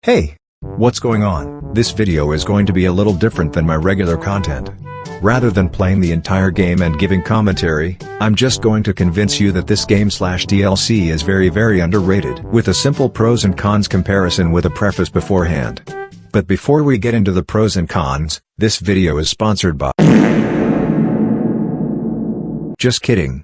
Hey! What's going on? This video is going to be a little different than my regular content. Rather than playing the entire game and giving commentary, I'm just going to convince you that this game/DLC is very underrated with a simple pros and cons comparison with a preface beforehand. But before we get into the pros and cons, this video is sponsored by... Just kidding.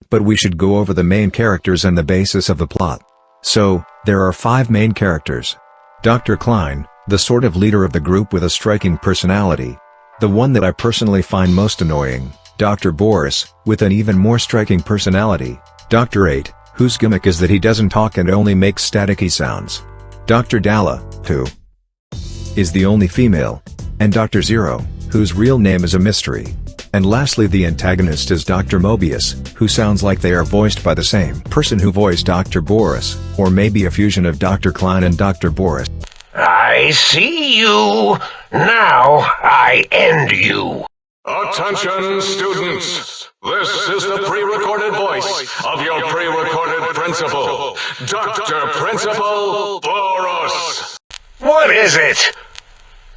But we should go over the main characters and the basis of the plot. So, there are 5 main characters. Dr. Klein, the sort of leader of the group with a striking personality. The one that I personally find most annoying, Dr. Boris, with an even more striking personality. Dr. 8, whose gimmick is that he doesn't talk and only makes staticky sounds. Dr. Dalla, who is the only female. And Dr. Zero, whose real name is a mystery. And lastly, the antagonist is Dr. Mobius, who sounds like they are voiced by the same person who voiced Dr. Boris, or maybe a fusion of Dr. Klein and Dr. Boris. I see you. Now I end you. Attention, students. This is the pre-recorded voice of your pre-recorded principal, Dr. Principal Boris. What is it?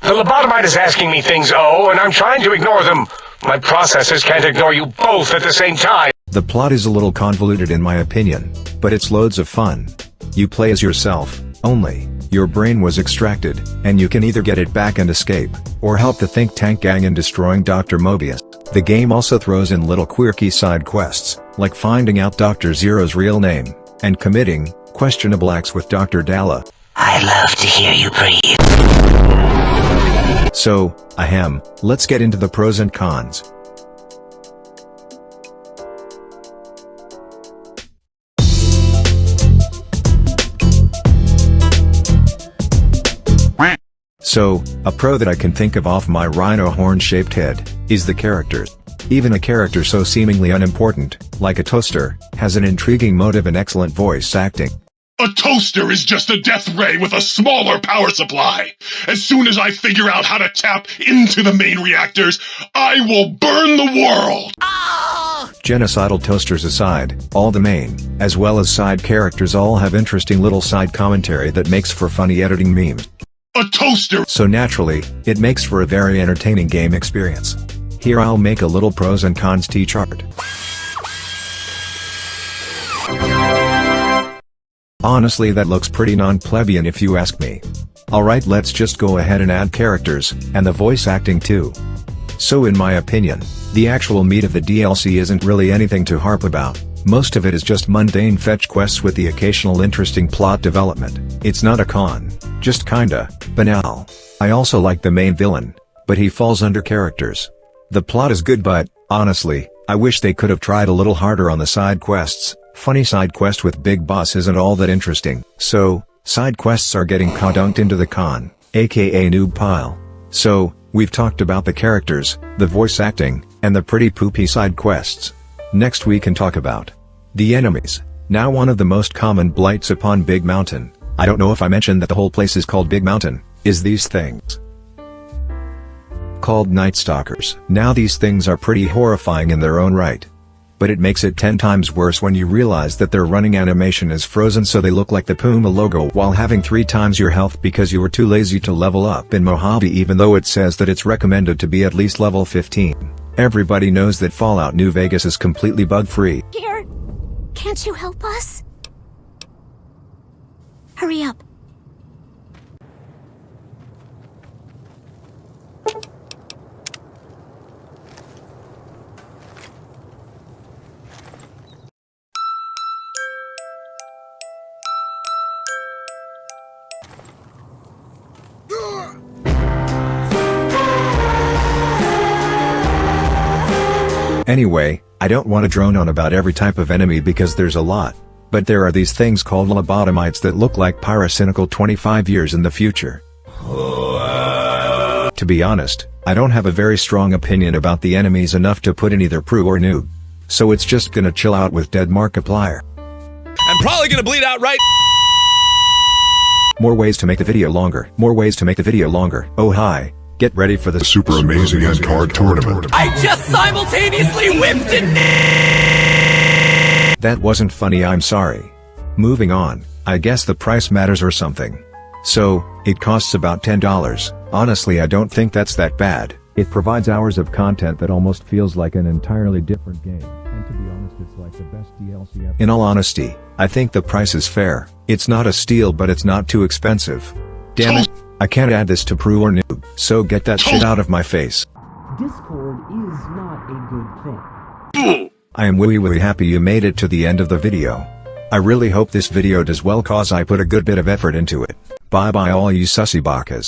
The lobotomite is asking me things, and I'm trying to ignore them. My processors can't ignore you both at the same time. The plot is a little convoluted in my opinion, but it's loads of fun. You play as yourself, only your brain was extracted, and you can either get it back and escape, or help the think tank gang in destroying Dr. Mobius. The game also throws in little quirky side quests, like finding out Dr. Zero's real name, and committing questionable acts with Dr. Dalla. I love to hear you breathe. So, let's get into the pros and cons. So, a pro that I can think of off my rhino horn-shaped head, is the characters. Even a character so seemingly unimportant, like a toaster, has an intriguing motive and excellent voice acting. A toaster is just a death ray with a smaller power supply. As soon as I figure out how to tap into the main reactors, I will burn the world! Genocidal toasters aside, all the main, as well as side characters all have interesting little side commentary that makes for funny editing memes. A toaster! So naturally, it makes for a very entertaining game experience. Here I'll make a little pros and cons T-chart. Honestly, that looks pretty non-plebeian if you ask me. Alright, let's just go ahead and add characters, and the voice acting too. So in my opinion, the actual meat of the DLC isn't really anything to harp about. Most of it is just mundane fetch quests with the occasional interesting plot development. It's not a con, just kinda banal. I also like the main villain, but he falls under characters. The plot is good, but, honestly, I wish they could have tried a little harder on the side quests. Funny side quest with Big Boss isn't all that interesting. So, side quests are getting codunked into the con, aka noob pile. So, we've talked about the characters, the voice acting, and the pretty poopy side quests. Next we can talk about the enemies. Now one of the most common blights upon Big Mountain, I don't know if I mentioned that the whole place is called Big Mountain, is these things called Night Stalkers. Now these things are pretty horrifying in their own right. But it makes it 10 times worse when you realize that their running animation is frozen so they look like the Puma logo while having 3 times your health because you were too lazy to level up in Mojave, even though it says that it's recommended to be at least level 15. Everybody knows that Fallout New Vegas is completely bug-free. Here, can't you help us? Hurry up. Anyway, I don't want to drone on about every type of enemy because there's a lot. But there are these things called lobotomites that look like pyrocynical 25 years in the future. To be honest, I don't have a very strong opinion about the enemies enough to put in either pro or noob. So it's just gonna chill out with Dead Markiplier. I'm probably gonna bleed out right. More ways to make the video longer. More ways to make the video longer. Oh hi. Get ready for the Super Amazing End Card Tournament. I just simultaneously whipped it! That wasn't funny, I'm sorry. Moving on, I guess the price matters or something. So, it costs about $10. Honestly, I don't think that's that bad. It provides hours of content that almost feels like an entirely different game, and to be honest, it's like the best DLC ever. In all honesty, I think the price is fair. It's not a steal, but it's not too expensive. Damn it, I can't add this to Prue or Noob, so get that shit out of my face. Discord is not a good thing. I am really happy you made it to the end of the video. I really hope this video does well cause I put a good bit of effort into it. Bye bye all you sussy bakas.